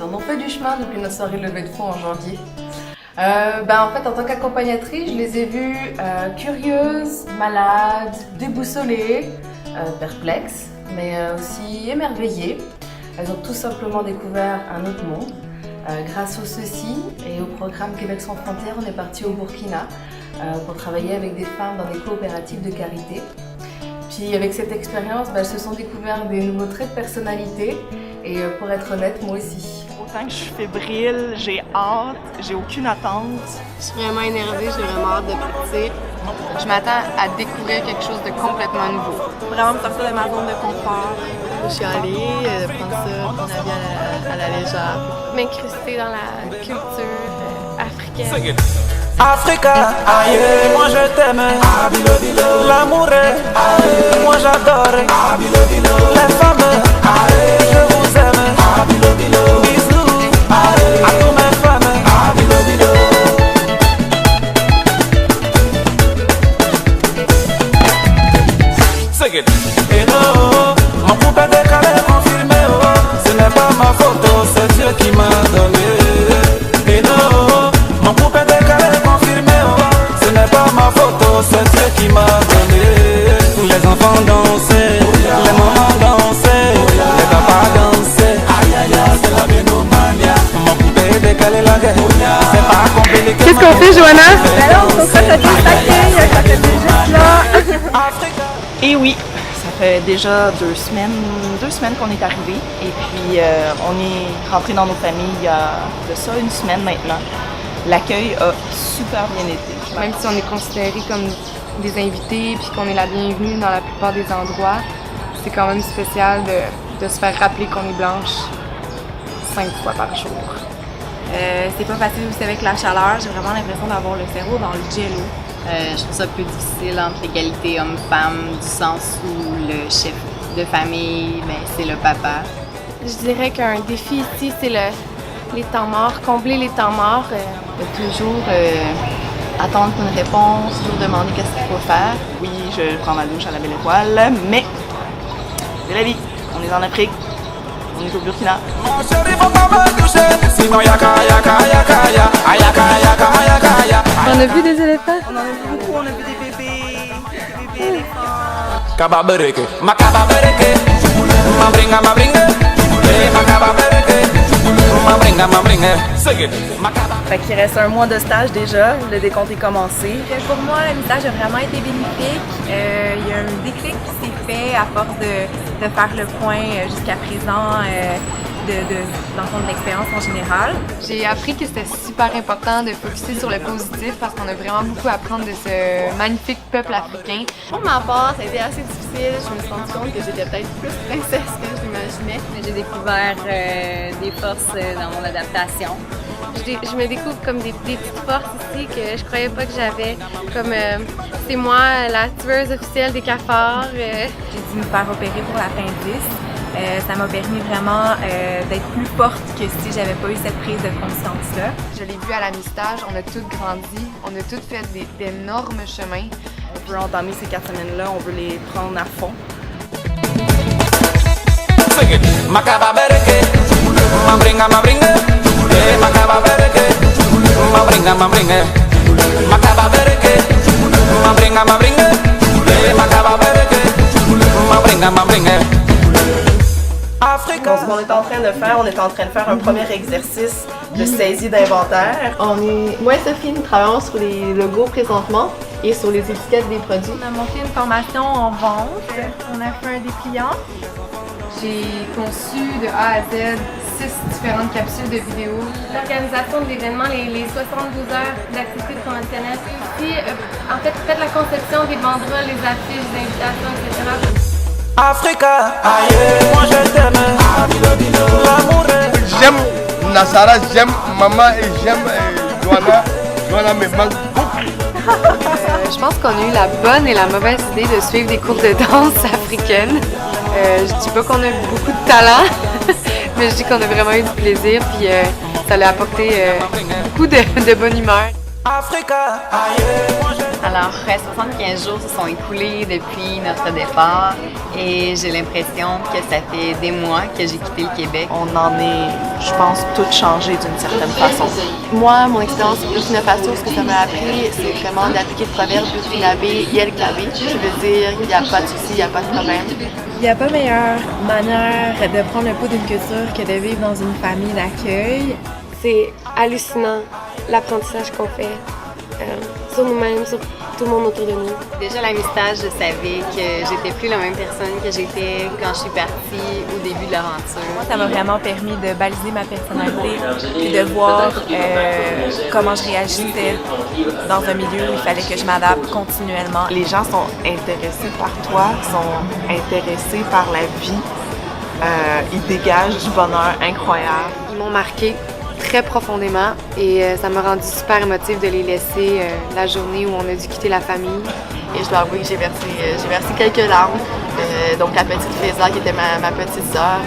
elles en ont fait du chemin depuis notre soirée de levée de fonds en janvier. En fait, en tant qu'accompagnatrice, je les ai vues curieuses, malades, déboussolées, perplexes, mais aussi émerveillées. Elles ont tout simplement découvert un autre monde. Grâce au Ceci et au programme Québec sans frontières, on est parti au Burkina pour travailler avec des femmes dans des coopératives de carité. Puis avec cette expérience, elles se sont découvertes des nouveaux traits de personnalité et pour être honnête, moi aussi. Autant que je suis fébrile, j'ai hâte, j'ai aucune attente. Je suis vraiment énervée, j'ai vraiment hâte de partir. Je m'attends à découvrir quelque chose de complètement nouveau. Vraiment me sortir de ma zone de confort. Je suis allée prendre ça, prendre la vie à la légère. M'incruster dans la culture africaine. Africa, aïe, moi je t'aime. L'amour est, moi j'adore. Les femmes, je vous aime. Bisous à tous mes femmes. Et non, mon poupée décalé confirmé, oh, ce n'est pas ma photo, c'est Dieu qui m'a donné. Et non, mon poupée décalé confirmé, oh, ce n'est pas ma photo, c'est Dieu qui m'a donné. Les enfants dansaient, les mamans dansaient, les papas dansaient. Aïe aïe aïe, c'est la ménomania. Mon poupée décalé la guerre, c'est pas compliqué. Qu'est-ce qu'on fait, Johanna? Alors, on se croche à tout sacré, ça fait juste là. Et oui, ça fait déjà 2 semaines qu'on est arrivé. Et puis, on est rentré dans nos familles il y a de ça 1 semaine maintenant. L'accueil a super bien été. Même si on est considérés comme des invités puis qu'on est la bienvenue dans la plupart des endroits, c'est quand même spécial de se faire rappeler qu'on est blanche 5 fois par jour. C'est pas facile aussi avec la chaleur, j'ai vraiment l'impression d'avoir le cerveau dans le jello. Je trouve ça plus difficile entre l'égalité homme-femme, du sens où le chef de famille, c'est le papa. Je dirais qu'un défi ici, c'est les temps morts, combler les temps morts. Toujours attendre une réponse, toujours demander qu'est-ce qu'il faut faire. Oui, je prends ma douche à la Belle Étoile, mais c'est la vie. On est en Afrique, on est au Burkina. Mon chéri, faut pas me toucher, sinon yaka yaka yaka yaka yaka yaka yaka yaka. On a vu des éléphants? On en a vu beaucoup, on a vu des bébés éléphants. Kababereke, makababereke, mabringa mabringa, makababereke, mabringa mabringa. Fait qu'il reste 1 mois de stage déjà, le décompte est commencé. Pour moi, le stage a vraiment été bénéfique. Il y a un déclic qui s'est fait à force de faire le point jusqu'à présent dans le fond de l'expérience en général. J'ai appris que c'était super important de focuser sur le positif parce qu'on a vraiment beaucoup à apprendre de ce magnifique peuple africain. Pour ma part, ça a été assez difficile. Je me suis rendu compte que j'étais peut-être plus princesse que je l'imaginais. J'ai découvert des forces dans mon adaptation. Je me découvre comme des petites forces ici que je croyais pas que j'avais. Comme c'est moi la tueuse officielle des cafards. J'ai dû me faire opérer pour l'appendice. Ça m'a permis vraiment d'être plus forte que si j'avais pas eu cette prise de conscience-là. Je l'ai vu à la mi-stage, on a toutes grandi, on a toutes fait d'énormes chemins. On veut entamer ces 4 semaines-là, on veut les prendre à fond. Makababereke, mabringa mabringa, makababereke, mabringa mabringa, makababereke, mabringa mabringa, makababereke, mabringa mabringa. Donc, ce qu'on est en train de faire, on est en train de faire un premier exercice de saisie d'inventaire. Moi et Sophie, nous travaillons sur les logos présentement et sur les étiquettes des produits. On a monté une formation en vente, on a fait un dépliant. J'ai conçu de A à Z 6 différentes capsules de vidéos. L'organisation de l'événement, les 72 heures d'activité promotionnelle. Aussi, en fait, faites la conception des banderoles, les affiches, les invitations, etc. Africa, aïe, moi je t'aime. L'amour est... J'aime Nassara, j'aime maman et j'aime Johanna. Johanna me manque beaucoup. Je pense qu'on a eu la bonne et la mauvaise idée de suivre des cours de danse africaine. Je dis pas qu'on a eu beaucoup de talent, mais je dis qu'on a vraiment eu du plaisir puis ça l'a apporté beaucoup de bonne humeur. Africa, aïe, moi je Alors, 75 jours se sont écoulés depuis notre départ et j'ai l'impression que ça fait des mois que j'ai quitté le Québec. On en est, je pense, toutes changées d'une certaine façon. Moi, mon expérience au Burkina Faso, ce que ça m'a appris, c'est vraiment d'appliquer le proverbe burkinabé, yel kabé, qui veut dire il n'y a pas de souci, il n'y a pas de problème. Il n'y a pas meilleure manière de prendre le pouls d'une culture que de vivre dans une famille d'accueil. C'est hallucinant l'apprentissage qu'on fait sur nous-mêmes, sur tout le monde autour de nous. Déjà, à l'Amistage, je savais que j'étais plus la même personne que j'étais quand je suis partie au début de l'aventure. Moi, ça m'a vraiment permis de baliser ma personnalité et de voir comment je réagissais dans un milieu où il fallait que je m'adapte continuellement. Les gens sont intéressés par toi, sont intéressés par la vie. Ils dégagent du bonheur incroyable. Ils m'ont marqué très profondément et ça m'a rendu super émotive de les laisser la journée où on a dû quitter la famille. Et je dois avouer que j'ai versé quelques larmes. Donc la petite Faiza, qui était ma petite sœur,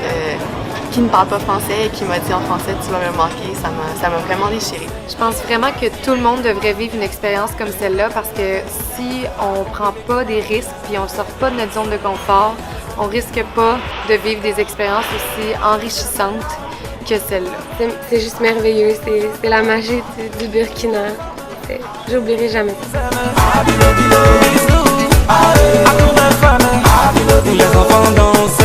qui ne parle pas français et qui m'a dit en français « tu vas me manquer », ça m'a vraiment déchirée. Je pense vraiment que tout le monde devrait vivre une expérience comme celle-là parce que si on prend pas des risques puis on sort pas de notre zone de confort, on risque pas de vivre des expériences aussi enrichissantes que celle-là. C'est juste merveilleux, c'est la magie du Burkina. J'oublierai jamais ça. Les enfants dansent.